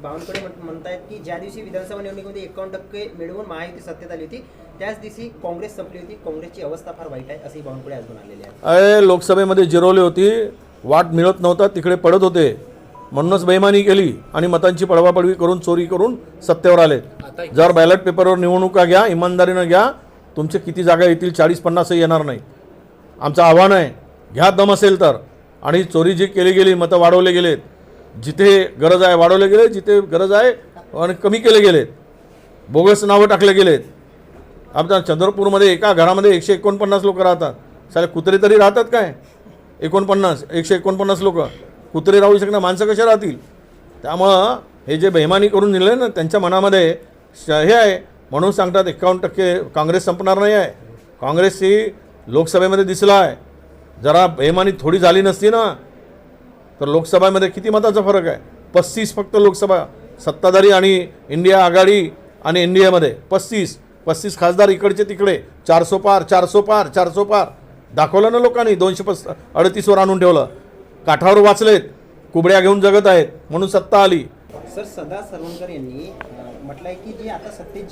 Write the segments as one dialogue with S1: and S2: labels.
S1: बावनकुळे म्हणतायत की ज्या दिवशी विधानसभा निवडणुकीमध्ये 51% मिळवून महायुती सत्तेत आली होती त्याच दिवशी काँग्रेस संपली होती, काँग्रेसची अवस्था फार वाईट आहे असे बावनकुळे अजून आलेले आहेत.
S2: लोकसभेमध्ये जिरवली होती, वाट मिळत नव्हता, तिकडे पडत होते, म्हणूनच बेईमानी केली आणि मतांची पडवापडवी करून चोरी करून सत्तेवर आले. जर बॅलेट पेपरवर निवडणुका घ्या, इमानदारीनं घ्या, तुमचे किती जागा येतील 40-50 येणार नाही. आमचं आव्हान आहे, घ्या दम असेल तर. आणि चोरी जी केली गेली, मतं वाढवले गेलेत, जिथे गरज आहे वाढवले गेले, जिथे गरज आहे आणि कमी केले गेलेत, बोगस नावं टाकले गेलेत. आपल्या चंद्रपूरमध्ये एका घरामध्ये 149 लोक राहतात. साले कुत्रे तरी राहतात काय? 149 लोक कुत्रे राहू शकणार, माणसं कशा राहतील? त्यामुळं हे जे बेईमानी करून दिले ना, त्यांच्या मनामध्ये हे आहे, म्हणून सांगतात 51% काँग्रेस संपणार नाही आहे. काँग्रेसची लोकसभेमध्ये दिसला आहे. जरा बेईमानी थोडी झाली नसती ना तर लोकसभेमध्ये किती मताचा फरक आहे? 35 फक्त लोकसभा सत्ताधारी आणि इंडिया आघाडी आणि एनडीएमध्ये 35 खासदार इकडचे तिकडे 400 पार दाखवलं ना लोकांनी. 238वर आणून ठेवलं. काठावर वाचलेत, कुबड्या घेऊन जगत आहेत म्हणून सत्ता आली.
S1: सर, सदा सरवणकर यांनी म्हटलं आहे की जे आता सत्तेत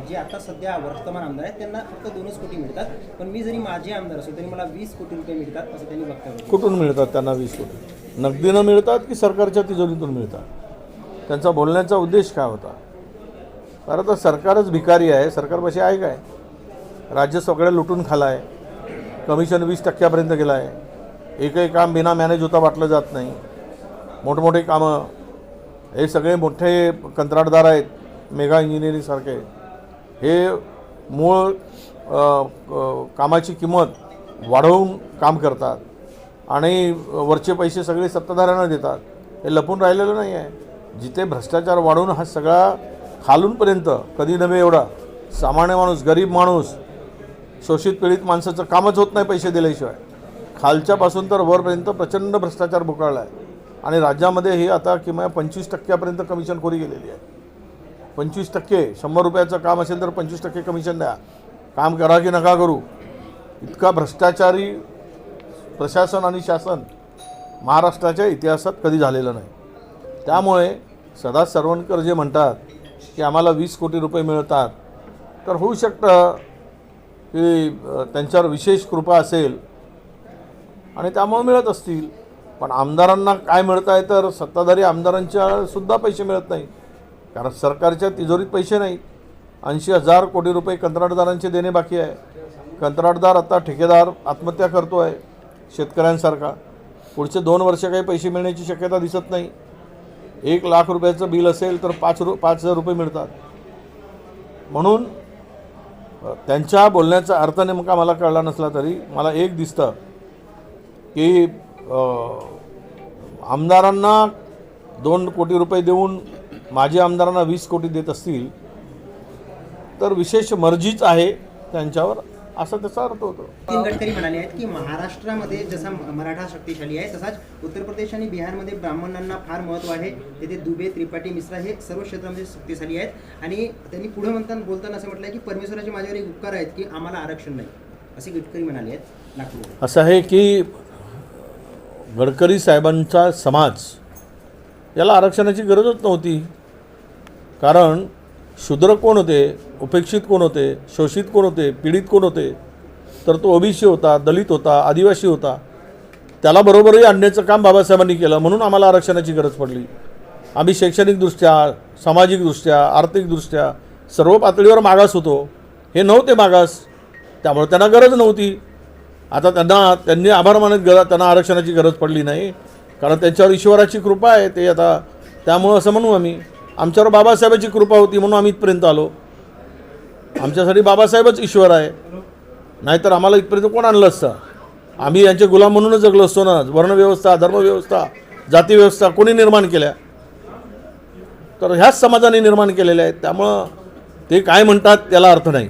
S1: जे आता सध्या वर्तमान आमदार आहेत त्यांना फक्त 2च कोटी मिळतात, पण मी जरी माझे आमदार असो तरी मला 20 कोटी रुपये मिळतात असं त्यांनी वक्तव्य केलं.
S2: कुठून मिळतात त्यांना 20 कोटी? नगदीनं मिळतात की सरकारच्या तिजोरीतून मिळतात? त्यांचा बोलण्याचा उद्देश काय होता? खरं तर सरकारच भिकारी आहे. सरकारपाशी आहे काय? राज्य सगळं लुटून खाला आहे. कमिशन 20% गेलं आहे. एकही काम बिना मॅनेज होता वाटलं जात नाही. मोठमोठे कामं, हे सगळे मोठे कंत्राटदार आहेत, मेगा इंजिनिअरिंगसारखे. हे मूळ कामाची किंमत वाढवून काम करतात आणि वरचे पैसे सगळे सत्ताधाऱ्यांना देतात. हे लपून राहिलेलं नाही आहे. जिथे भ्रष्टाचार वाढवून हा सगळा खालूनपर्यंत, कधी नव्हे एवढा, सामान्य माणूस, गरीब माणूस, शोषित पीडित माणसाचं कामच होत नाही पैसे दिल्याशिवाय. खालच्यापासून तर वरपर्यंत प्रचंड भ्रष्टाचार बुकाळला आहे. आणि राज्यामध्ये ही आता किमान 25% कमिशनखोरी गेलेली आहे. 25%. 100 रुपयाचं काम असेल तर 25% कमिशन द्या. काम करा की नका करू. इतका भ्रष्टाचारी प्रशासन आणि शासन महाराष्ट्राच्या इतिहासात कधी झालेलं नाही. त्यामुळे सदा सरवणकर जे म्हणतात की आम्हाला 20 कोटी रुपये मिळतात, तर होऊ शकतं की त्यांच्यावर विशेष कृपा असेल आणि त्यामुळे मिळत असतील. पण आमदारांना काय मिळत आहे? तर सत्ताधारी आमदारांच्या सुद्धा पैसे मिळत नाही, कारण सरकारच्या तिजोरीत पैसे नाहीत. 80,000 कोटी रुपये कंत्राटदारांचे देणे बाकी आहे. कंत्राटदार आता ठेकेदार आत्महत्या करतो आहे शेतकऱ्यांसारखा. पुढचे 2 वर्ष काही पैसे मिळण्याची शक्यता दिसत नाही. 1 लाख रुपयाचं बिल असेल तर 5,000 रुपये मिळतात. म्हणून त्यांच्या बोलण्याचा अर्थ नेमका मला कळला नसला तरी मला एक दिसतं की आमदारांना 2 कोटी रुपये देऊन माजी आमदारांना 20 कोटी देत असतील तर विशेष मर्जीच आहे त्यांच्यावर, असा त्याचा अर्थ होतो.
S1: नितीन गडकरी म्हणाले आहेत की महाराष्ट्रामध्ये जसा मराठा शक्तिशाली आहे तसाच उत्तर प्रदेश आणि बिहारमध्ये ब्राह्मणांना फार महत्त्व आहे. तेथे दुबे, त्रिपाठी, मिश्रा हे सर्व क्षेत्रामध्ये शक्तिशाली आहेत. आणि त्यांनी पुढे बोलताना असं म्हटलं आहे की परमेश्वराचे माझ्यावर एक उपकार आहेत की आम्हाला आरक्षण नाही, असे गडकरी म्हणाले आहेत नागपूर.
S2: असं आहे की गडकरी साहेबांचा समाज याला आरक्षणाची गरजच नव्हती. कारण शूद्र कोण होते, उपेक्षित कोण होते, शोषित कोण होते, पीडित कोण होते? तर तो ओबीसी होता, दलित होता, आदिवासी होता. त्याला बरोबरही आणण्याचं काम बाबासाहेबांनी केलं. म्हणून आम्हाला आरक्षणाची गरज पडली. आम्ही शैक्षणिकदृष्ट्या, सामाजिकदृष्ट्या, आर्थिकदृष्ट्या सर्व पातळीवर मागास होतो. हे नव्हते मागास, त्यामुळे त्यांना गरज नव्हती. आता त्यांनी आभार मानत त्यांना आरक्षणाची गरज पडली नाही, कारण त्यांच्यावर ईश्वराची कृपा आहे. ते आता त्यामुळं असं म्हणू आम्ही, आमच्यावर बाबासाहेबांची कृपा होती म्हणून आम्ही इथपर्यंत आलो. आमच्यासाठी बाबासाहेबच ईश्वर आहे, नाहीतर आम्हाला इथपर्यंत कोण आणलं असतं? आम्ही यांचे गुलाम म्हणूनच जगलो असतो ना. वर्णव्यवस्था, धर्मव्यवस्था, जातीव्यवस्था कोणी निर्माण केल्या? तर ह्याच समाजाने निर्माण केलेल्या आहेत. त्यामुळं ते काय म्हणतात त्याला अर्थ नाही.